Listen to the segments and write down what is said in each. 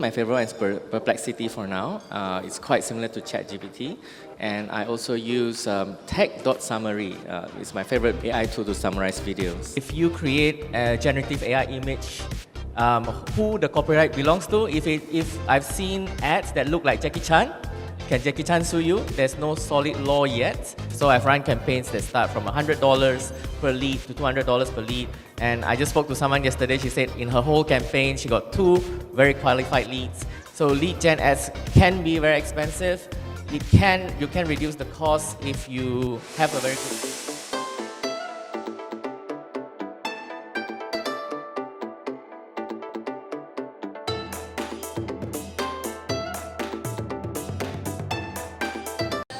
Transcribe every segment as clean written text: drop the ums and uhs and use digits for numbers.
My favorite one is Perplexity for now. It's quite similar to ChatGPT. And I also use tech.summary. It's my favorite AI tool to summarize videos. If you create a generative AI image, who the copyright belongs to, if I've seen ads that look like Jackie Chan, can Jackie Chan sue you? There's no solid law yet. So I've run campaigns that start from $100 per lead to $200 per lead. And I just spoke to someone yesterday. She said in her whole campaign, she got 2 very qualified leads. So lead gen ads can be very expensive. You can reduce the cost if you have a very good.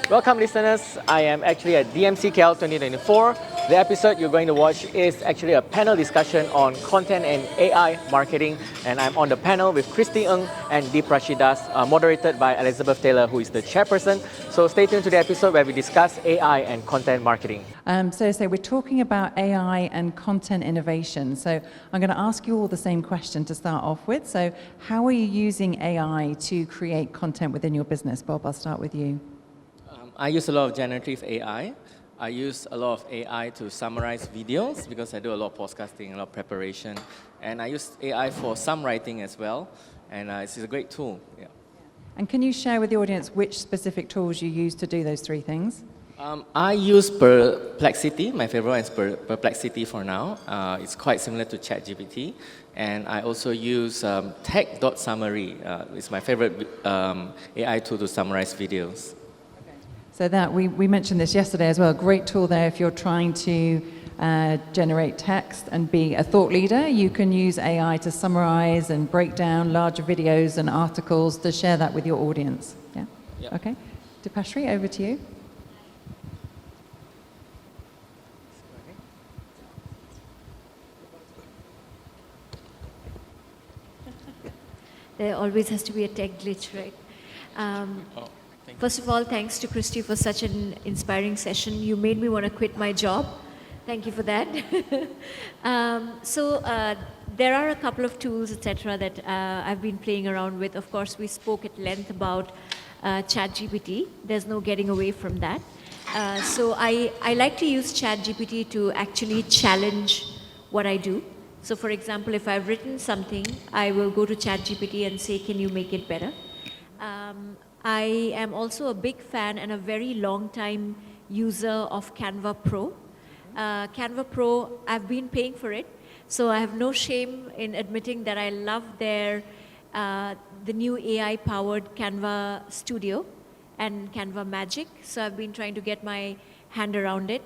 Welcome listeners, I am actually at DMCKL 2024. The episode you're going to watch is actually a panel discussion on content and AI marketing, and I'm on the panel with Christy Ng and Deep Rashidas, moderated by Elizabeth Taylor, who is the chairperson. So stay tuned to the episode where we discuss AI and content marketing. So we're talking about AI and content innovation. So I'm going to ask you all the same question to start off with. So how are you using AI to create content within your business? Bob, I'll start with you. I use a lot of generative AI. I use a lot of AI to summarize videos because I do a lot of podcasting, a lot of preparation. And I use AI for some writing as well. And it's a great tool. Yeah. And can you share with the audience which specific tools you use to do those 3 things? I use Perplexity. My favorite one is Perplexity for now. It's quite similar to ChatGPT. And I also use tech.summary. It's my favorite AI tool to summarize videos. So that, we mentioned this yesterday as well, great tool there if you're trying to generate text and be a thought leader. You can use AI to summarize and break down larger videos and articles to share that with your audience. Yeah? Yep. Okay. Dipashri, over to you. There always has to be a tech glitch, right? First of all, thanks to Christy for such an inspiring session. You made me want to quit my job. Thank you for that. There are a couple of tools, etc., that I've been playing around with. Of course, we spoke at length about ChatGPT. There's no getting away from that. So I like to use ChatGPT to actually challenge what I do. So for example, if I've written something, I will go to ChatGPT and say, can you make it better? I am also a big fan and a very long time user of Canva Pro. Canva Pro, I've been paying for it, so I have no shame in admitting that I love the new AI-powered Canva Studio and Canva Magic, so I've been trying to get my hand around it.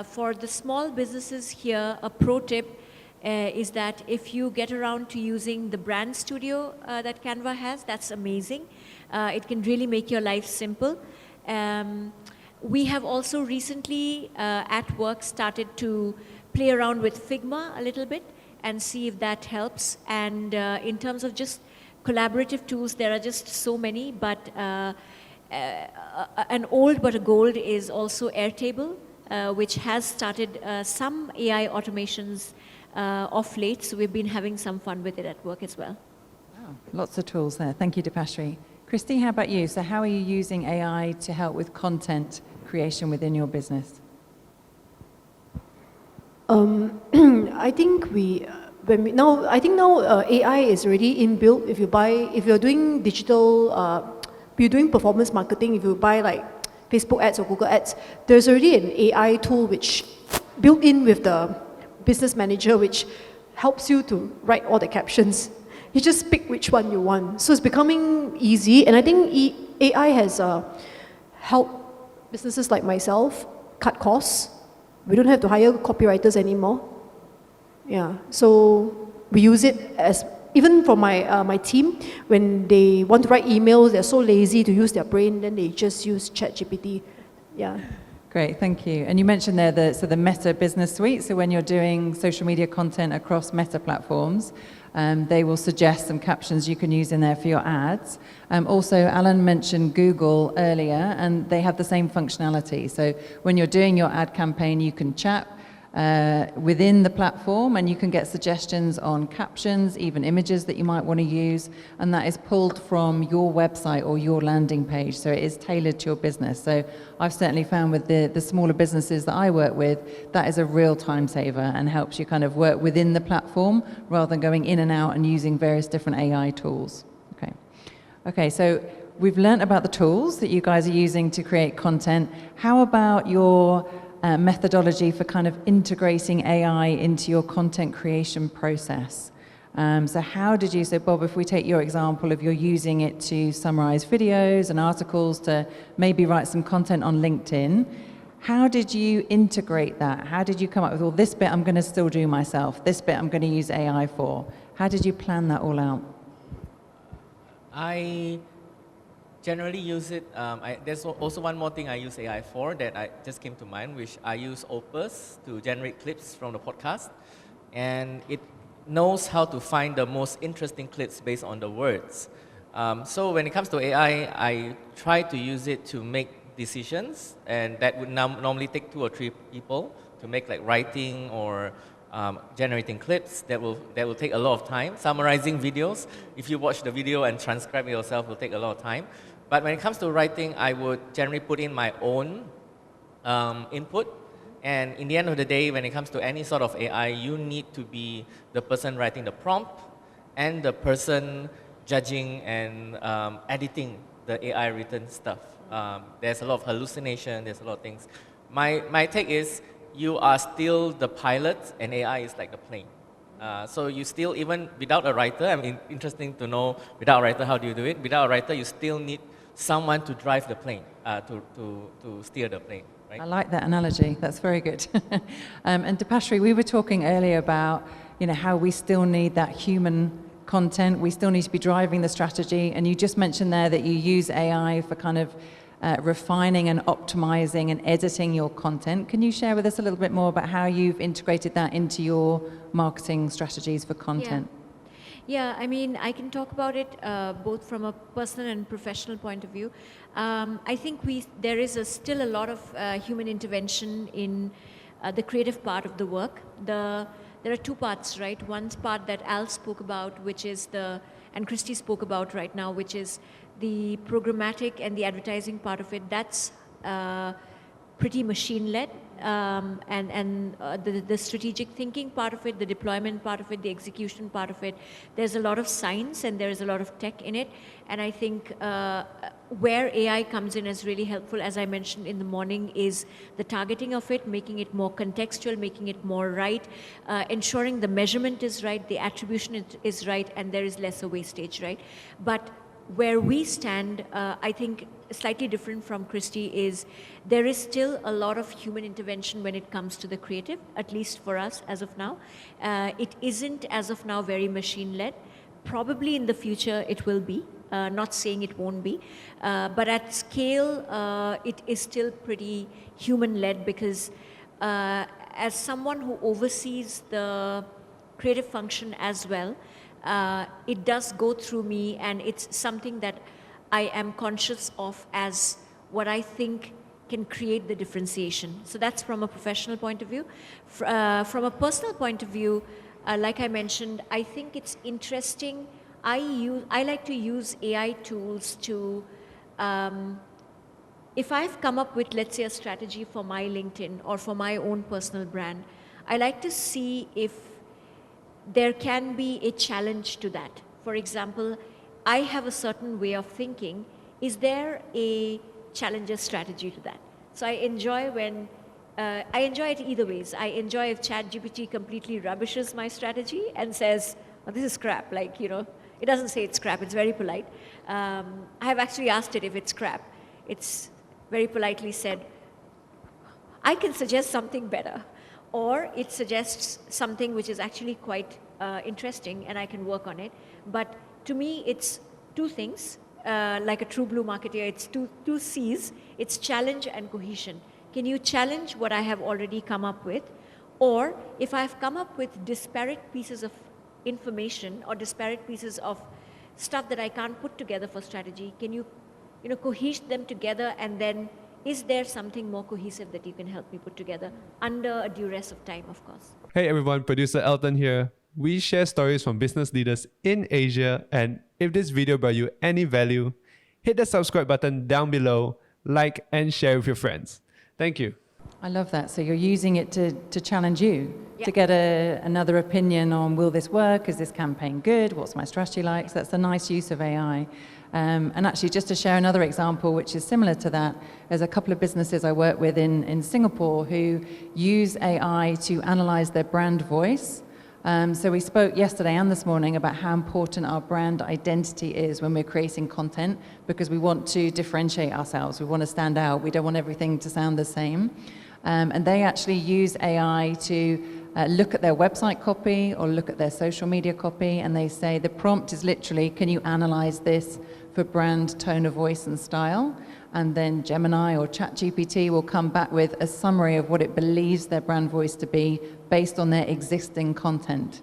For the small businesses here, a pro tip is that if you get around to using the brand studio that Canva has, that's amazing. It can really make your life simple. We have also recently at work started to play around with Figma a little bit and see if that helps. And in terms of just collaborative tools, there are just so many, but an old but a gold is also Airtable, which has started some AI automations of late, so we've been having some fun with it at work as well. Wow, lots of tools there. Thank you, Dipashri. Christy, how about you? So how are you using AI to help with content creation within your business? I think now AI is already inbuilt. If you're doing digital, you're doing performance marketing, if you buy like Facebook ads or Google ads, there's already an AI tool which built in with the business manager, which helps you to write all the captions. You just pick which one you want. So it's becoming easy, and I think AI has helped businesses like myself cut costs. We don't have to hire copywriters anymore. Yeah, so we use it as, even for my team, when they want to write emails, they're so lazy to use their brain, then they just use ChatGPT. Yeah. Great, thank you. And you mentioned there the Meta Business Suite. So when you're doing social media content across Meta platforms, they will suggest some captions you can use in there for your ads. Also, Alan mentioned Google earlier, and they have the same functionality. So when you're doing your ad campaign, you can chat within the platform, and you can get suggestions on captions, even images that you might want to use, and that is pulled from your website or your landing page, so it is tailored to your business. So I've certainly found with the smaller businesses that I work with, that is a real time saver and helps you kind of work within the platform rather than going in and out and using various different AI tools. Okay, so we've learnt about the tools that you guys are using to create content. How about your methodology for kind of integrating AI into your content creation process? So how did you, so Bob, if we take your example of you're using it to summarize videos and articles to maybe write some content on LinkedIn, how did you integrate that? How did you come up with, well, this bit I'm going to still do myself, this bit I'm going to use AI for? How did you plan that all out? I generally use it, there's also one more thing I use AI for that I just came to mind, which I use Opus to generate clips from the podcast. And it knows how to find the most interesting clips based on the words. So when it comes to AI, I try to use it to make decisions, and that would normally take 2 or 3 people to make, like writing or generating clips. That will take a lot of time. Summarizing videos, if you watch the video and transcribe it yourself, will take a lot of time. But when it comes to writing, I would generally put in my own input. And in the end of the day, when it comes to any sort of AI, you need to be the person writing the prompt and the person judging and editing the AI written stuff. There's a lot of hallucination, there's a lot of things. My take is, you are still the pilot and AI is like the plane. So you still, even without a writer, I mean, interesting to know, without a writer, how do you do it? Without a writer, you still need someone to drive the plane, to steer the plane. Right? I like that analogy. That's very good. And Dipashri, we were talking earlier about, you know, how we still need that human content. We still need to be driving the strategy. And you just mentioned there that you use AI for kind of refining and optimizing and editing your content. Can you share with us a little bit more about how you've integrated that into your marketing strategies for content? Yeah, I mean, I can talk about it both from a personal and professional point of view. I think there is still a lot of human intervention in the creative part of the work. There are 2 parts, right? One part that Al spoke about, which is and Christy spoke about right now, which is the programmatic and the advertising part of it. That's pretty machine-led, and the strategic thinking part of it, the deployment part of it, the execution part of it, there's a lot of science and there's a lot of tech in it. And I think where AI comes in is really helpful, as I mentioned in the morning, is the targeting of it, making it more contextual, making it more right, ensuring the measurement is right, the attribution is right, and there is lesser wastage, right? But where we stand, I think slightly different from Christy, is there is still a lot of human intervention when it comes to the creative, at least for us as of now. It isn't as of now very machine-led. Probably in the future it will be, not saying it won't be, but at scale it is still pretty human-led, because as someone who oversees the creative function as well, it does go through me, and it's something that I am conscious of as what I think can create the differentiation. So that's from a professional point of view. From a personal point of view, like I mentioned, I think it's interesting. I like to use AI tools to, if I've come up with, let's say, a strategy for my LinkedIn or for my own personal brand, I like to see if there can be a challenge to that. For example, I have a certain way of thinking. Is there a challenger strategy to that? So I enjoy when, I enjoy it either ways. I enjoy if ChatGPT completely rubbishes my strategy and says, oh, this is crap, like, you know, it doesn't say it's crap, it's very polite. I have actually asked it if it's crap. It's very politely said, I can suggest something better. Or it suggests something which is actually quite interesting and I can work on it. But to me, it's 2 things. Like a true blue marketeer, it's two C's. It's challenge and cohesion. Can you challenge what I have already come up with? Or if I've come up with disparate pieces of information or disparate pieces of stuff that I can't put together for strategy, can you, cohese them together and then is there something more cohesive that you can help me put together under a duress of time, of course? Hey everyone, producer Elton here. We share stories from business leaders in Asia, and if this video brought you any value, hit the subscribe button down below, like and share with your friends. Thank you. I love that. So you're using it to challenge you, Yeah. to get another opinion on, will this work? Is this campaign good? What's my strategy like? So that's a nice use of AI. And actually, just to share another example, which is similar to that, there's a couple of businesses I work with in Singapore who use AI to analyze their brand voice. So we spoke yesterday and this morning about how important our brand identity is when we're creating content, because we want to differentiate ourselves. We want to stand out. We don't want everything to sound the same. And they actually use AI to look at their website copy or look at their social media copy, and they say the prompt is literally, can you analyze this for brand, tone of voice and style? And then Gemini or ChatGPT will come back with a summary of what it believes their brand voice to be based on their existing content.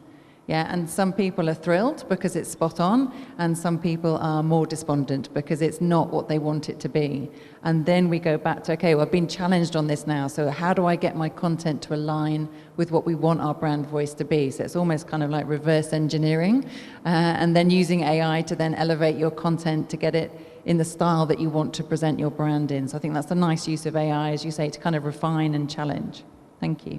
Yeah, and some people are thrilled because it's spot on, and some people are more despondent because it's not what they want it to be. And then we go back to, okay, well, I've been challenged on this now, so how do I get my content to align with what we want our brand voice to be? So it's almost kind of like reverse engineering, and then using AI to then elevate your content to get it in the style that you want to present your brand in. So I think that's a nice use of AI, as you say, to kind of refine and challenge. Thank you.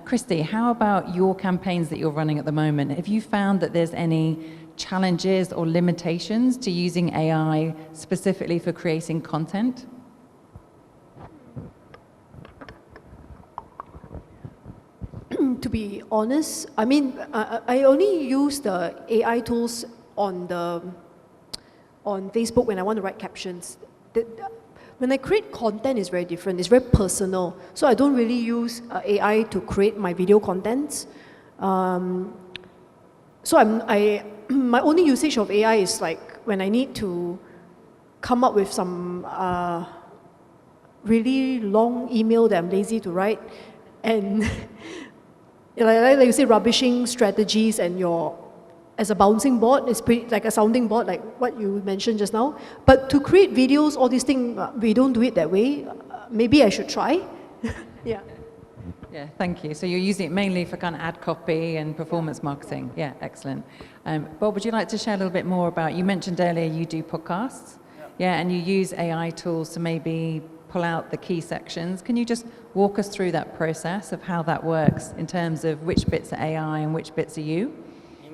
Christy, how about your campaigns that you're running at the moment? Have you found that there's any challenges or limitations to using AI specifically for creating content? To be honest, I mean, I only use the AI tools on Facebook when I want to write captions. When I create content, it's very different. It's very personal. So I don't really use AI to create my video contents. So my only usage of AI is like when I need to come up with some really long email that I'm lazy to write, and like you say, rubbishing strategies and as a bouncing board, it's pretty like a sounding board, like what you mentioned just now. But to create videos, all these things, we don't do it that way. Maybe I should try. Yeah. Yeah, thank you. So you're using it mainly for kind of ad copy and performance marketing. Yeah, excellent. Bob, would you like to share a little bit more about, you mentioned earlier you do podcasts. Yeah, and you use AI tools to maybe pull out the key sections. Can you just walk us through that process of how that works in terms of which bits are AI and which bits are you?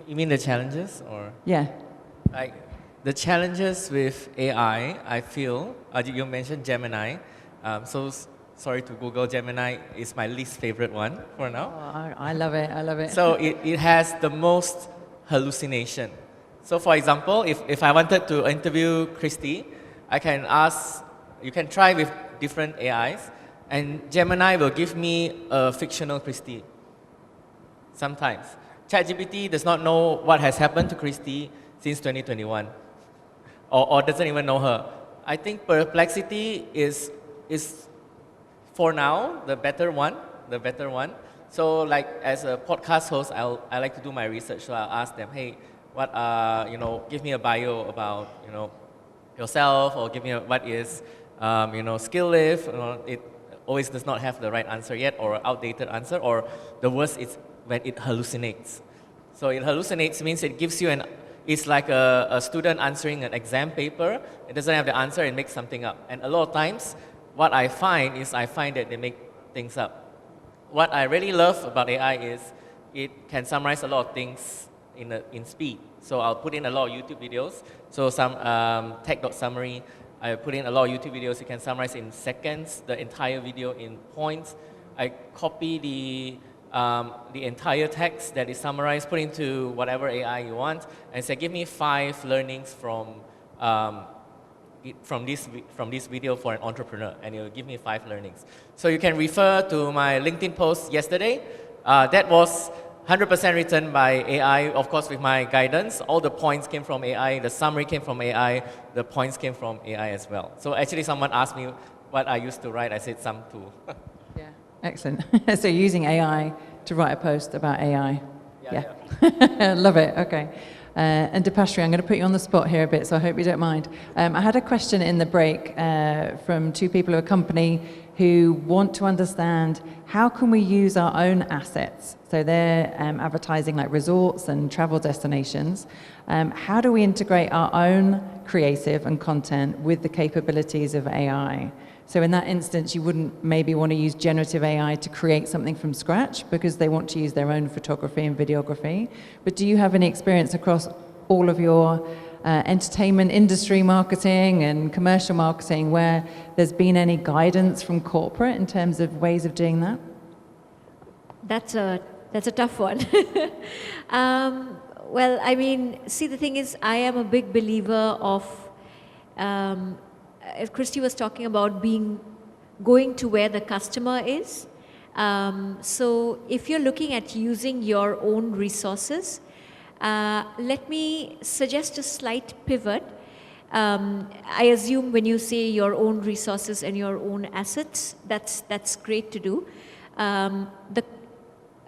You mean the challenges, or? Yeah. Like, the challenges with AI, I feel, you mentioned Gemini. Sorry to Google, Gemini is my least favorite one for now. Oh, I love it, I love it. So it has the most hallucination. So for example, if I wanted to interview Christy, I can ask, you can try with different AIs, and Gemini will give me a fictional Christy. Sometimes. ChatGPT does not know what has happened to Christy since 2021, or doesn't even know her. I think Perplexity is for now the better one. So like as a podcast host, I like to do my research. So I'll ask them, hey, what give me a bio about yourself, or give me what is Skill-Lyft. It always does not have the right answer yet, or outdated answer, or the worst is when it hallucinates. So it hallucinates means it gives you it's like a student answering an exam paper. It doesn't have the answer, it makes something up. And a lot of times, what I find that they make things up. What I really love about AI is it can summarize a lot of things in speed. So I'll put in a lot of YouTube videos. So some tech.summary, I put in a lot of YouTube videos. You can summarize in seconds, the entire video in points. I copy the entire text that is summarized, put into whatever AI you want, and say, give me 5 learnings from this video for an entrepreneur, and it will give me 5 learnings. So you can refer to my LinkedIn post yesterday. That was 100% written by AI, of course with my guidance. All the points came from AI, the summary came from AI, the points came from AI as well. So actually someone asked me what I used to write, I said some too. Yeah, excellent. So you're using AI to write a post about AI. Yeah. Love it, okay. And Dipashri, I'm going to put you on the spot here a bit, so I hope you don't mind. I had a question in the break from two people of a company who want to understand how can we use our own assets. So they're advertising like resorts and travel destinations. How do we integrate our own creative and content with the capabilities of AI? So in that instance, you wouldn't maybe want to use generative AI to create something from scratch because they want to use their own photography and videography. But do you have any experience across all of your entertainment industry marketing and commercial marketing where there's been any guidance from corporate in terms of ways of doing that? That's a tough one. Well, I mean, see, the thing is, I am a big believer of, as Christy was talking about, going to where the customer is. So if you're looking at using your own resources, let me suggest a slight pivot. I assume when you say your own resources and your own assets, that's great to do.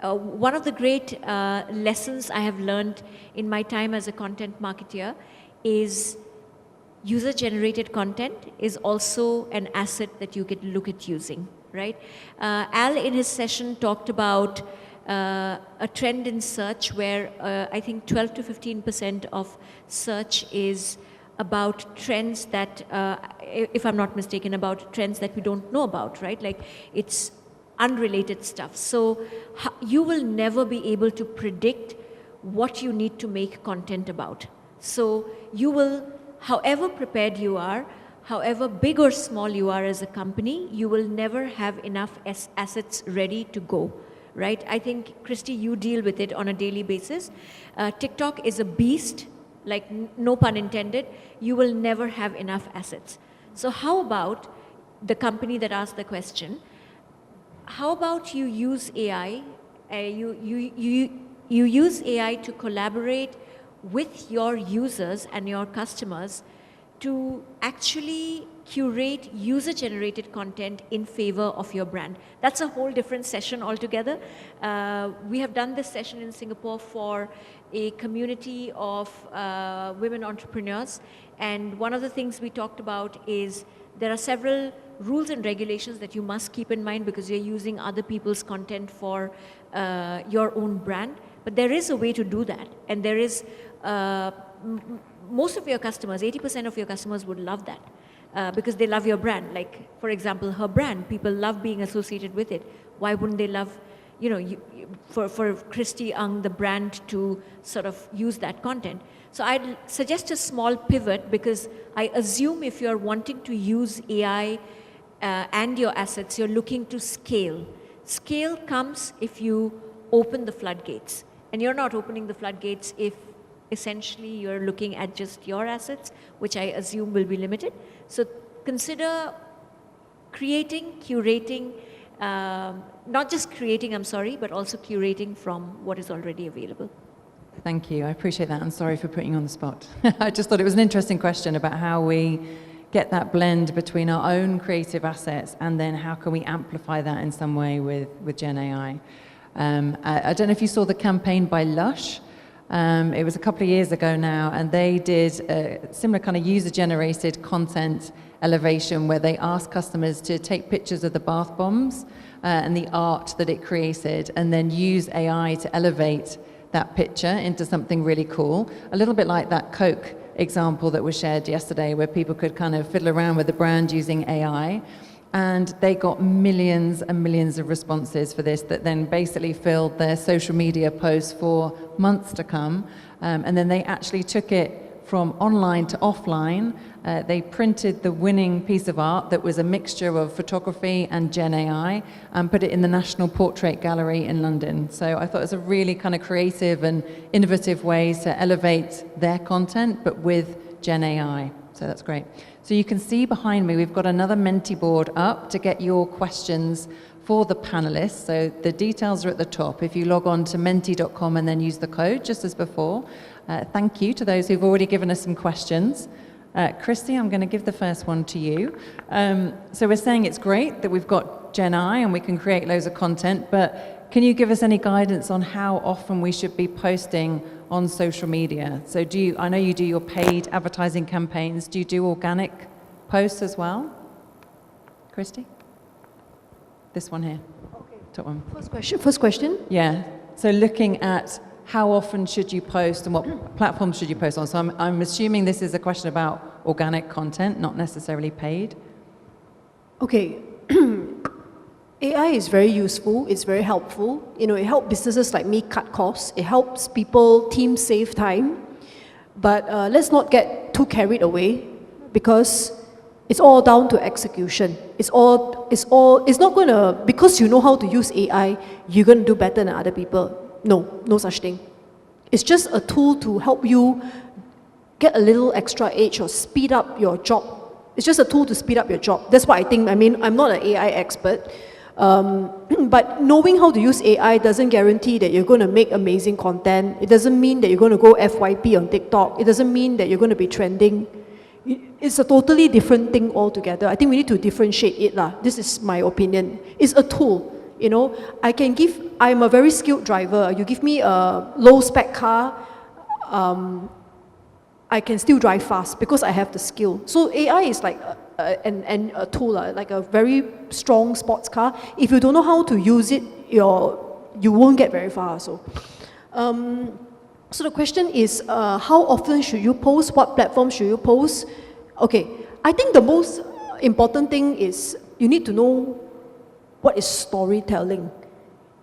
One of the great lessons I have learned in my time as a content marketer is user-generated content is also an asset that you can look at using, right? Al in his session talked about a trend in search where I think 12 to 15% of search is about trends that, if I'm not mistaken, about trends that we don't know about, right? Like it's unrelated stuff. So you will never be able to predict what you need to make content about. So you will, however prepared you are, however big or small you are as a company, you will never have enough assets ready to go, right? I think, Christy, you deal with it on a daily basis. TikTok is a beast, like no pun intended. You will never have enough assets. So how about the company that asked the question, how about you use AI, you use AI to collaborate with your users and your customers to actually curate user-generated content in favor of your brand. That's a whole different session altogether. We have done this session in Singapore for a community of women entrepreneurs, and one of the things we talked about is there are several rules and regulations that you must keep in mind because you're using other people's content for your own brand. But there is a way to do that, and there is most of your customers, 80% of your customers would love that because they love your brand. Like, for example, her brand, people love being associated with it. Why wouldn't they love, for Christy Ng, the brand, to sort of use that content? So I'd suggest a small pivot because I assume if you're wanting to use AI and your assets, you're looking to scale. Scale comes if you open the floodgates. And you're not opening the floodgates if essentially you're looking at just your assets, which I assume will be limited. So consider creating, curating, not just creating, but also curating from what is already available. Thank you. I appreciate that. I'm sorry for putting you on the spot. I just thought it was an interesting question about how we get that blend between our own creative assets and then how can we amplify that in some way with Gen AI. I don't know if you saw the campaign by Lush. It was a couple of years ago now, and they did a similar kind of user-generated content elevation where they asked customers to take pictures of the bath bombs and the art that it created, and then use AI to elevate that picture into something really cool. A little bit like that Coke example that was shared yesterday, where people could kind of fiddle around with the brand using AI. And they got millions and millions of responses for this that then basically filled their social media posts for months to come. And then they actually took it from online to offline. They printed the winning piece of art that was a mixture of photography and Gen AI and put it in the National Portrait Gallery in London. So I thought it was a really kind of creative and innovative way to elevate their content, but with Gen AI. So that's great. So you can see behind me, we've got another Menti board up to get your questions for the panelists. So the details are at the top. If you log on to menti.com and then use the code, just as before. Thank you to those who've already given us some questions. Christy, I'm going to give the first one to you. So we're saying it's great that we've got Gen AI and we can create loads of content, but can you give us any guidance on how often we should be posting on social media? So I know you do your paid advertising campaigns. Do you do organic posts as well? Christy? This one here. Okay. Top one. First question. Yeah. So looking at how often should you post and what platforms should you post on? So I'm assuming this is a question about organic content, not necessarily paid. Okay. AI is very useful, it's very helpful. You know, it helps businesses like me cut costs, it helps teams save time. But let's not get too carried away because it's all down to execution. It's not gonna, because you know how to use AI, you're gonna do better than other people. No such thing. It's just a tool to help you get a little extra edge or speed up your job. It's just a tool to speed up your job. That's what I think. I mean, I'm not an AI expert, but knowing how to use AI doesn't guarantee that you're going to make amazing content. It doesn't mean that you're going to go FYP on TikTok. It doesn't mean that you're going to be trending. It's a totally different thing altogether. I think we need to differentiate it. This is my opinion. It's a tool. You know, I'm a very skilled driver. You give me a low spec car, I can still drive fast because I have the skill. So AI is like a tool, like a very strong sports car. If you don't know how to use it, you won't get very far. So the question is, how often should you post? What platform should you post? Okay, I think the most important thing is you need to know what is storytelling.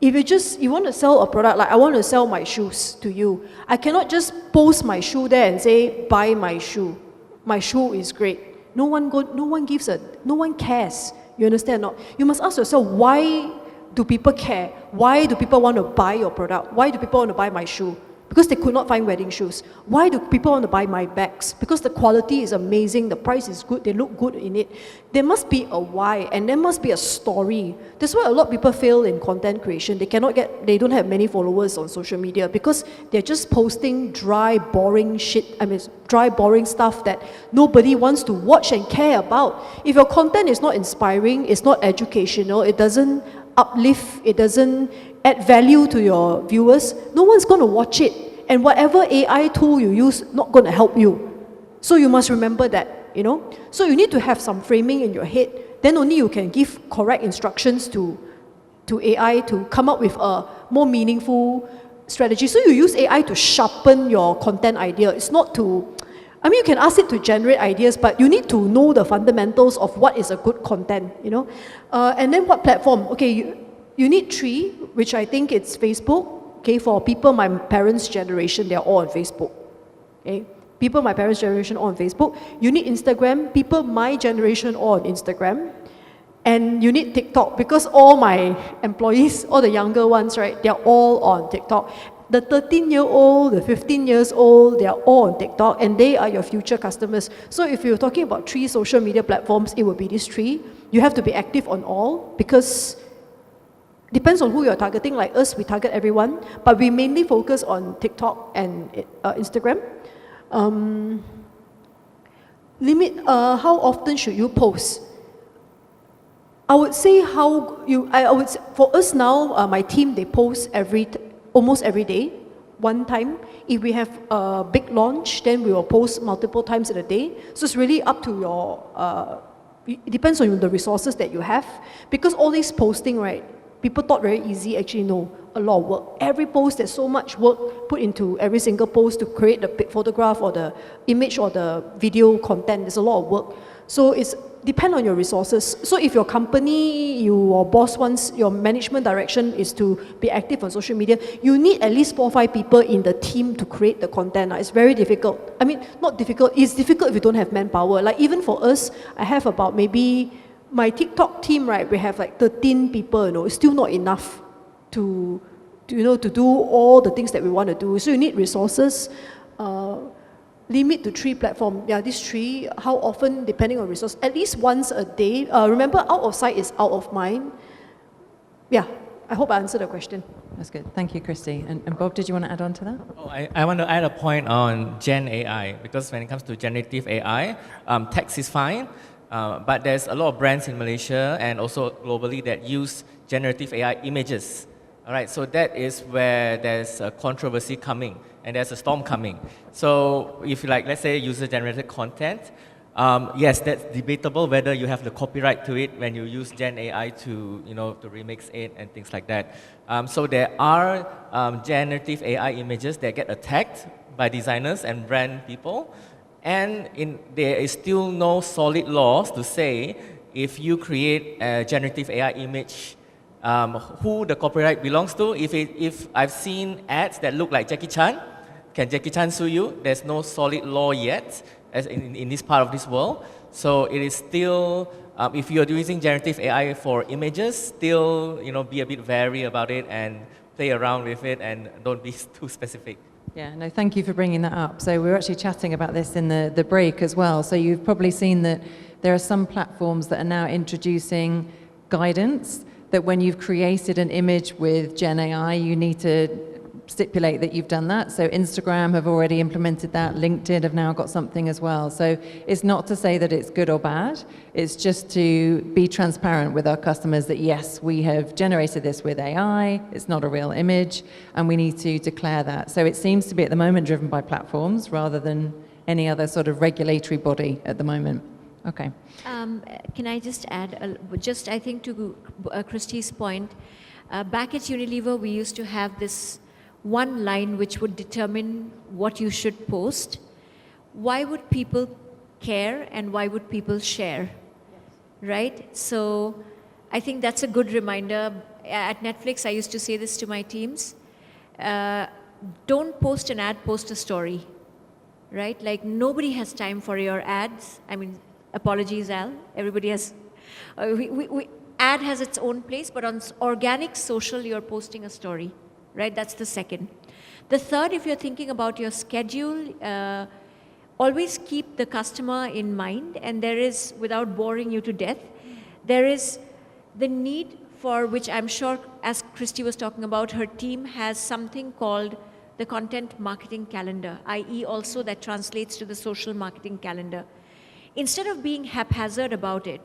If you want to sell a product, like I want to sell my shoes to you, I cannot just post my shoe there and say, buy my shoe. My shoe is great. No one cares. You understand or not? You must ask yourself, why do people care? Why do people want to buy your product? Why do people want to buy my shoe? Because they could not find wedding shoes. Why do people want to buy my bags? Because the quality is amazing, the price is good, they look good in it. There must be a why, and there must be a story. That's why a lot of people fail in content creation. They don't have many followers on social media because they're just posting dry, boring stuff that nobody wants to watch and care about. If your content is not inspiring, it's not educational, it doesn't uplift, it doesn't add value to your viewers, no one's going to watch it. And whatever AI tool you use, not going to help you. So you must remember that, you know. So you need to have some framing in your head. Then only you can give correct instructions to AI to come up with a more meaningful strategy. So you use AI to sharpen your content idea. It's not to, you can ask it to generate ideas, but you need to know the fundamentals of what is a good content, you know. And then what platform? Okay, you need 3, which I think it's Facebook. Okay, for people my parents' generation, they're all on Facebook. Okay, people my parents' generation all on Facebook. You need Instagram. People my generation all on Instagram. And you need TikTok because all my employees, all the younger ones, right, they're all on TikTok. The 13-year-old, the 15 years old, they are all on TikTok and they are your future customers. So if you're talking about 3 social media platforms, it will be these 3. You have to be active on all because depends on who you're targeting. Like us, we target everyone, but we mainly focus on TikTok and Instagram. How often should you post? I would say for us now, my team, they post almost every day, one time. If we have a big launch, then we will post multiple times in a day. So it's really up to your, it depends on the resources that you have. Because all this posting, right, people thought very easy, actually no, a lot of work. Every post, there's so much work put into every single post to create the photograph or the image or the video content. There's a lot of work. So it's depend on your resources. So if your company, your boss wants, your management direction is to be active on social media, you need at least 4 or 5 people in the team to create the content. It's very difficult. I mean, not difficult, it's difficult if you don't have manpower. Like even for us, I have about maybe, my TikTok team, right, we have like 13 people, you know, it's still not enough to do all the things that we want to do. So you need resources. Limit to 3 platforms. Yeah, these 3, how often, depending on resource, at least once a day. Remember, out of sight is out of mind. Yeah, I hope I answered the question. That's good. Thank you, Christy. And Bob, did you want to add on to that? Oh, I want to add a point on Gen AI, because when it comes to generative AI, text is fine, but there's a lot of brands in Malaysia and also globally that use generative AI images. All right, so that is where there's a controversy coming, and there's a storm coming. So if you like, let's say user-generated content, yes, that's debatable whether you have the copyright to it when you use Gen AI to, to remix it and things like that. So there are generative AI images that get attacked by designers and brand people, and there is still no solid laws to say if you create a generative AI image, who the copyright belongs to. If I've seen ads that look like Jackie Chan, can Jackie Chan sue you? There's no solid law yet as in this part of this world. So it is still, if you're using generative AI for images, still be a bit wary about it and play around with it and don't be too specific. Yeah, no, thank you for bringing that up. So we were actually chatting about this in the break as well. So you've probably seen that there are some platforms that are now introducing guidance that when you've created an image with Gen AI, you need to stipulate that you've done that. So Instagram have already implemented that. LinkedIn have now got something as well. So it's not to say that it's good or bad. It's just to be transparent with our customers that yes, we have generated this with AI. It's not a real image, and we need to declare that. So it seems to be at the moment driven by platforms rather than any other sort of regulatory body at the moment. Okay. Can I just add, I think to Christy's point, back at Unilever, we used to have this one line which would determine what you should post. Why would people care and why would people share? Right? So I think that's a good reminder. At Netflix, I used to say this to my teams. Don't post an ad, post a story. Right? Like nobody has time for your ads. I mean, apologies, Al. Everybody has. Ad has its own place, but on organic social, you're posting a story. Right, that's the second. The third, if you're thinking about your schedule, always keep the customer in mind, and there is, without boring you to death, there is the need for which I'm sure, as Christy was talking about, her team has something called the content marketing calendar, i.e. also that translates to the social marketing calendar. Instead of being haphazard about it,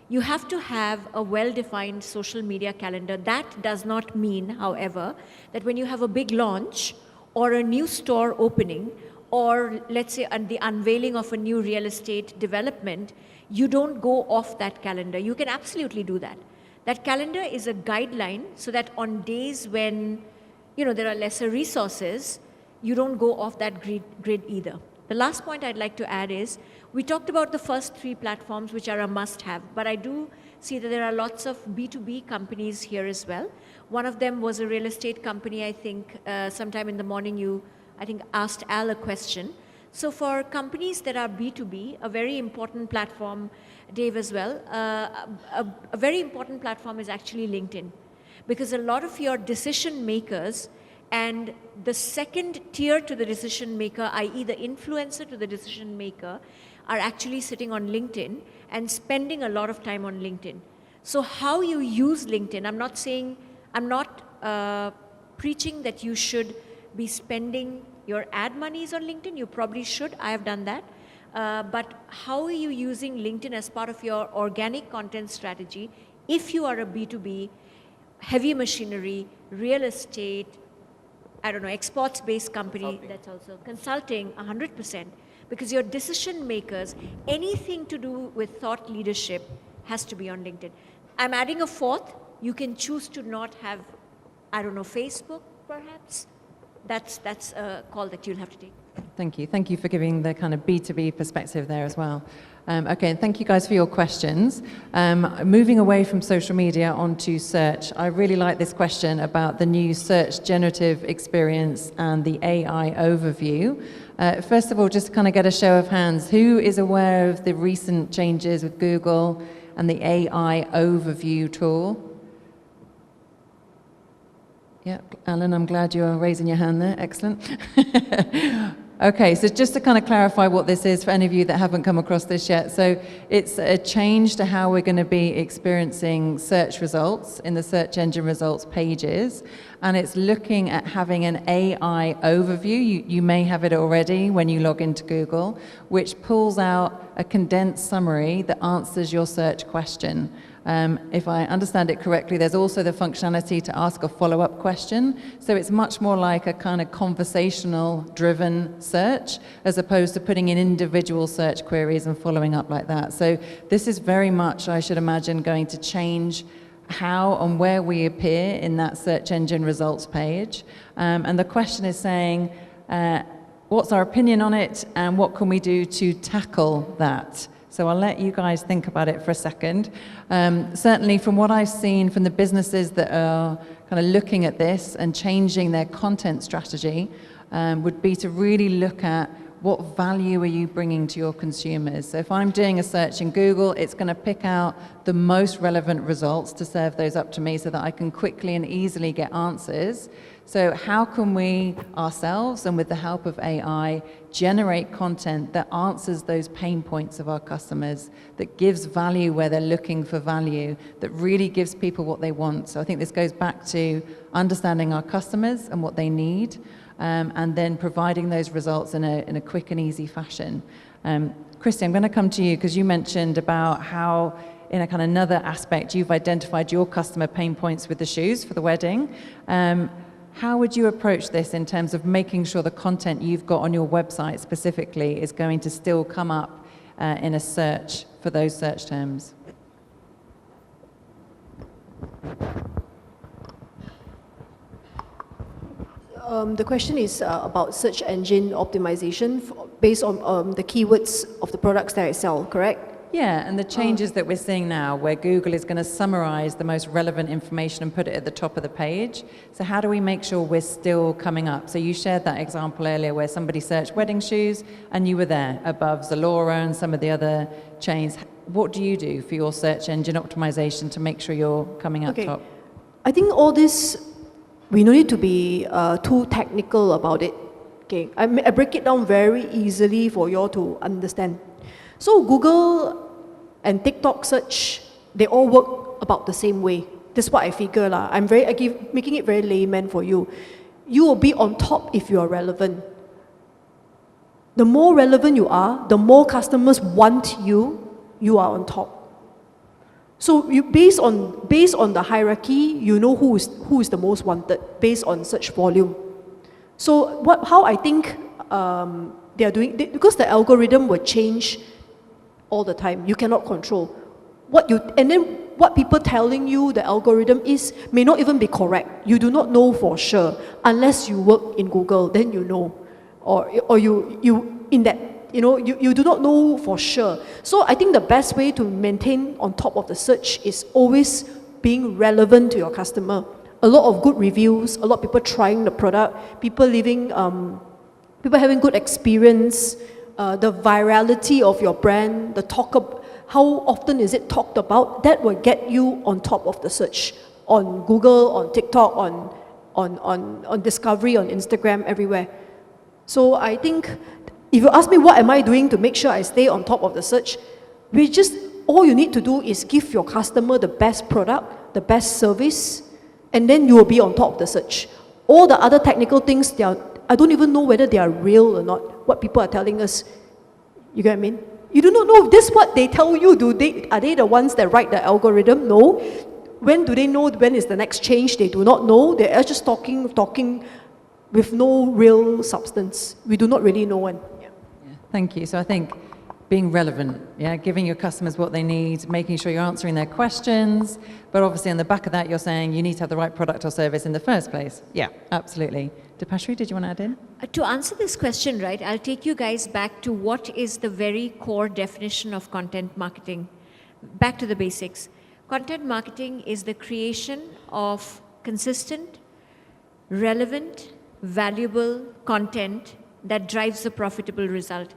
you have to have a well-defined social media calendar. That does not mean, however, that when you have a big launch or a new store opening or let's say the unveiling of a new real estate development, you don't go off that calendar. You can absolutely do that. That calendar is a guideline so that on days when there are lesser resources, you don't go off that grid either. The last point I'd like to add is, we talked about the first 3 platforms, which are a must-have, but I do see that there are lots of B2B companies here as well. One of them was a real estate company, I think, sometime in the morning you, I think, asked Al a question. So for companies that are B2B, a very important platform, Dave as well, a very important platform is actually LinkedIn. Because a lot of your decision makers and the second tier to the decision maker, i.e. the influencer to the decision maker, are actually sitting on LinkedIn and spending a lot of time on LinkedIn. So how you use LinkedIn, I'm not preaching that you should be spending your ad monies on LinkedIn. You probably should, I have done that. But how are you using LinkedIn as part of your organic content strategy if you are a B2B, heavy machinery, real estate, exports-based company, that's also consulting 100%, because your decision makers, anything to do with thought leadership has to be on LinkedIn. I'm adding a fourth. You can choose to not have, Facebook perhaps. That's a call that you'll have to take. Thank you. Thank you for giving the kind of B2B perspective there as well. Okay, and thank you guys for your questions. Moving away from social media onto search, I really like this question about the new search generative experience and the AI overview. First of all, just to kind of get a show of hands, who is aware of the recent changes with Google and the AI overview tool? Yeah, Alan, I'm glad you're raising your hand there. Excellent. Okay, so just to kind of clarify what this is for any of you that haven't come across this yet. So it's a change to how we're going to be experiencing search results in the search engine results pages. And it's looking at having an AI overview. You may have it already when you log into Google, which pulls out a condensed summary that answers your search question. If I understand it correctly, there's also the functionality to ask a follow-up question. So it's much more like a kind of conversational-driven search, as opposed to putting in individual search queries and following up like that. So this is very much, I should imagine, going to change how and where we appear in that search engine results page. And the question is saying, what's our opinion on it, and what can we do to tackle that? So I'll let you guys think about it for a second. Certainly from what I've seen from the businesses that are kind of looking at this and changing their content strategy, would be to really look at what value are you bringing to your consumers. So if I'm doing a search in Google, it's going to pick out the most relevant results to serve those up to me so that I can quickly and easily get answers. So how can we ourselves, and with the help of AI, generate content that answers those pain points of our customers, that gives value where they're looking for value, that really gives people what they want? So I think this goes back to understanding our customers and what they need, and then providing those results in a quick and easy fashion. Christy, I'm going to come to you because you mentioned about how, in a kind of another aspect, you've identified your customer pain points with the shoes for the wedding. How would you approach this in terms of making sure the content you've got on your website specifically is going to still come up in a search for those search terms? The question is about search engine optimization based on the keywords of the products that I sell, correct? Yeah, and the changes that we're seeing now, where Google is going to summarize the most relevant information and put it at the top of the page. So how do we make sure we're still coming up? So you shared that example earlier where somebody searched wedding shoes and you were there above Zalora and some of the other chains. What do you do for your search engine optimization to make sure you're coming out top? I think all this, we don't need to be too technical about it. Okay, I break it down very easily for you all to understand. So Google and TikTok search, they all work about the same way. That's what I figure lah. Making it very layman for you. You will be on top if you are relevant. The more relevant you are, the more customers want you, you are on top. So you, based on the hierarchy, you know who is the most wanted based on search volume. So how I think they are doing, because the algorithm will change all the time. You cannot control. And then what people telling you the algorithm is may not even be correct. You do not know for sure unless you work in Google, then you know. Or you in that, you do not know for sure. So I think the best way to maintain on top of the search is always being relevant to your customer. A lot of good reviews, a lot of people trying the product, people having good experience, the virality of your brand, how often is it talked about, that will get you on top of the search on Google, on TikTok, on Discovery, on Instagram, everywhere. So I think if you ask me what am I doing to make sure I stay on top of the search, all you need to do is give your customer the best product, the best service, and then you will be on top of the search. All the other technical things, I don't even know whether they are real or not, what people are telling us. You get what I mean? You do not know if this is what they tell you. Are they the ones that write the algorithm? No. When do they know when is the next change? They do not know. They are just talking with no real substance. We do not really know when. Yeah. Thank you. So I think being relevant, giving your customers what they need, making sure you're answering their questions, but obviously on the back of that, you're saying you need to have the right product or service in the first place. Yeah, absolutely. Dipashri, did you want to add in? To answer this question, right, I'll take you guys back to what is the very core definition of content marketing. Back to the basics. Content marketing is the creation of consistent, relevant, valuable content that drives a profitable result.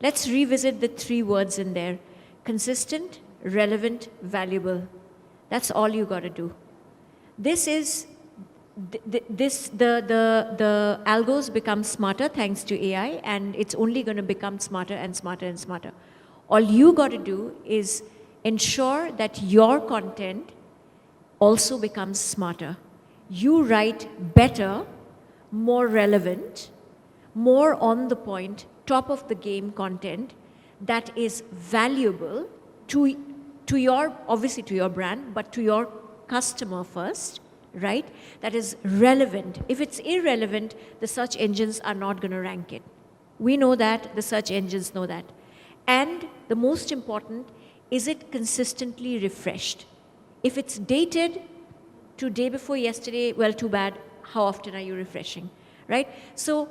Let's revisit the three words in there. Consistent, relevant, valuable. That's all you got to do. The algos become smarter thanks to AI, and it's only going to become smarter and smarter and smarter. All you got to do is ensure that your content also becomes smarter. You write better, more relevant, more on the point, top of the game content that is valuable to obviously to your brand, but to your customer first, right? That is relevant. If it's irrelevant, the search engines are not going to rank it. We know that, the search engines know that. And the most important, is it consistently refreshed? If it's dated to day before yesterday, well, too bad. How often are you refreshing, right? So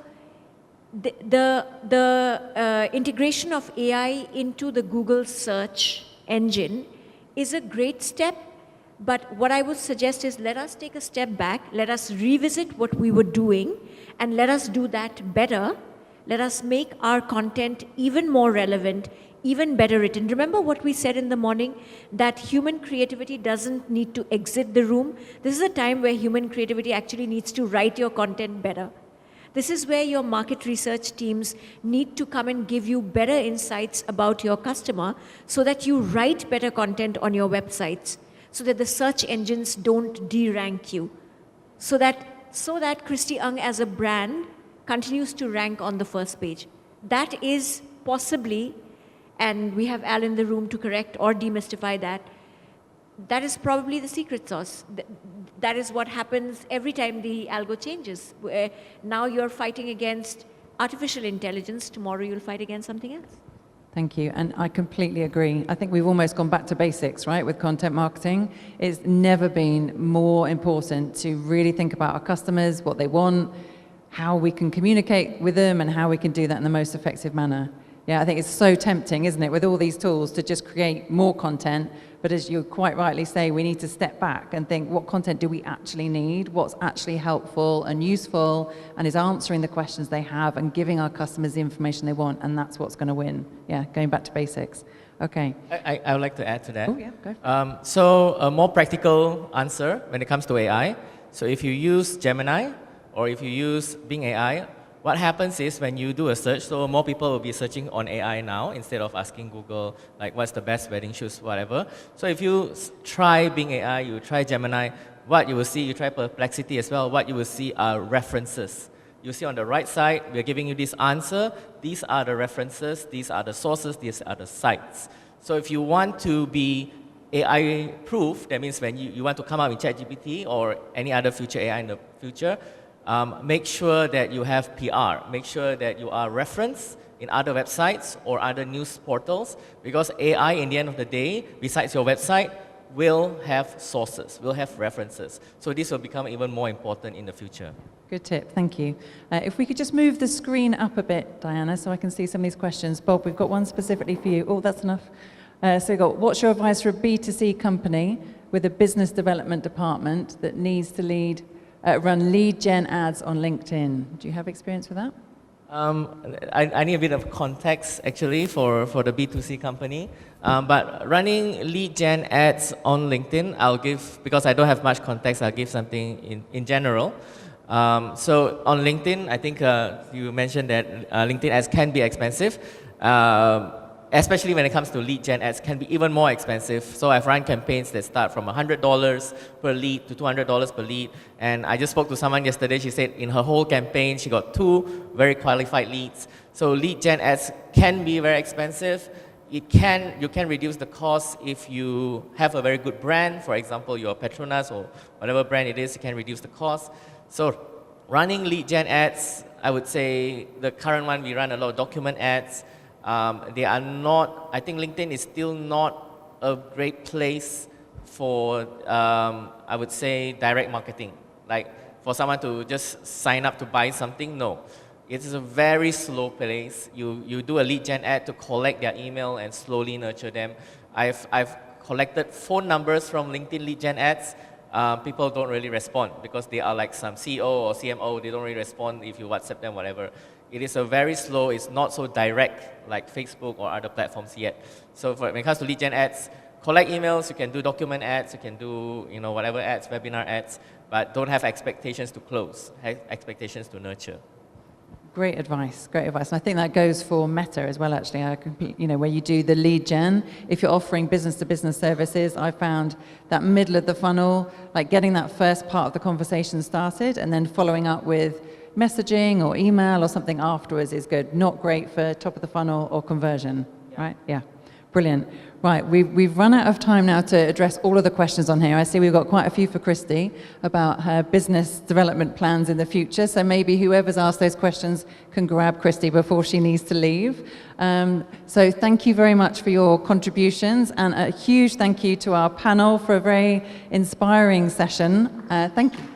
the integration of AI into the Google search engine is a great step, but what I would suggest is let us take a step back, let us revisit what we were doing, and let us do that better. Let us make our content even more relevant, even better written. Remember what we said in the morning, that human creativity doesn't need to exit the room. This is a time where human creativity actually needs to write your content better. This is where your market research teams need to come and give you better insights about your customer so that you write better content on your websites, so that the search engines don't de-rank you, so that Christy Ng as a brand continues to rank on the first page. That is possibly, and we have Al in the room to correct or demystify that, that is probably the secret sauce. That is what happens every time the algo changes. Now you're fighting against artificial intelligence, tomorrow you'll fight against something else. Thank you, and I completely agree. I think we've almost gone back to basics, right, with content marketing. It's never been more important to really think about our customers, what they want, how we can communicate with them, and how we can do that in the most effective manner. Yeah, I think it's so tempting, isn't it, with all these tools to just create more content, but as you quite rightly say, we need to step back and think, what content do we actually need? What's actually helpful and useful and is answering the questions they have and giving our customers the information they want, and that's what's going to win. Yeah, going back to basics. Okay. I would like to add to that. Oh, yeah, go. So a more practical answer when it comes to AI. So if you use Gemini or if you use Bing AI, what happens is when you do a search, so more people will be searching on AI now instead of asking Google, like, what's the best wedding shoes, whatever. So if you try Bing AI, you try Gemini, what you will see, you try Perplexity as well, what you will see are references. You see on the right side, we're giving you this answer. These are the references, these are the sources, these are the sites. So if you want to be AI proof, that means when you want to come up with ChatGPT or any other future AI in the future, make sure that you have PR. Make sure that you are referenced in other websites or other news portals, because AI, in the end of the day, besides your website, will have sources, will have references. So this will become even more important in the future. Good tip, thank you. If we could just move the screen up a bit, Diana, so I can see some of these questions. Bob, we've got one specifically for you. Oh, that's enough. So we've got, what's your advice for a B2C company with a business development department that needs to run lead gen ads on LinkedIn? Do you have experience with that? I need a bit of context actually for the B2C company. But running lead gen ads on LinkedIn, I'll give, because I don't have much context, I'll give something in general. So on LinkedIn, I think you mentioned that LinkedIn ads can be expensive. Especially when it comes to lead gen ads, can be even more expensive. So I've run campaigns that start from $100 per lead to $200 per lead. And I just spoke to someone yesterday, she said in her whole campaign, she got 2 very qualified leads. So lead gen ads can be very expensive. You can reduce the cost if you have a very good brand. For example, your Petronas or whatever brand it is, you can reduce the cost. So running lead gen ads, I would say the current one, we run a lot of document ads. They are not, I think LinkedIn is still not a great place for, I would say, direct marketing. Like for someone to just sign up to buy something, no. It is a very slow place. You do a lead gen ad to collect their email and slowly nurture them. I've collected phone numbers from LinkedIn lead gen ads. People don't really respond because they are like some CEO or CMO. They don't really respond if you WhatsApp them, whatever. It is a very slow, it's not so direct like Facebook or other platforms yet. So when it comes to lead gen ads, collect emails, you can do document ads, you can do whatever ads, webinar ads, but don't have expectations to close, have expectations to nurture. Great advice, great advice. And I think that goes for Meta as well, actually. Where you do the lead gen, if you're offering business-to-business services, I found that middle of the funnel, like getting that first part of the conversation started and then following up with messaging or email or something afterwards is good. Not great for top of the funnel or conversion, right? Yeah. Brilliant. Right, we've run out of time now to address all of the questions on here. I see we've got quite a few for Christy about her business development plans in the future, so maybe whoever's asked those questions can grab Christy before she needs to leave. So thank you very much for your contributions, and a huge thank you to our panel for a very inspiring session. Thank you.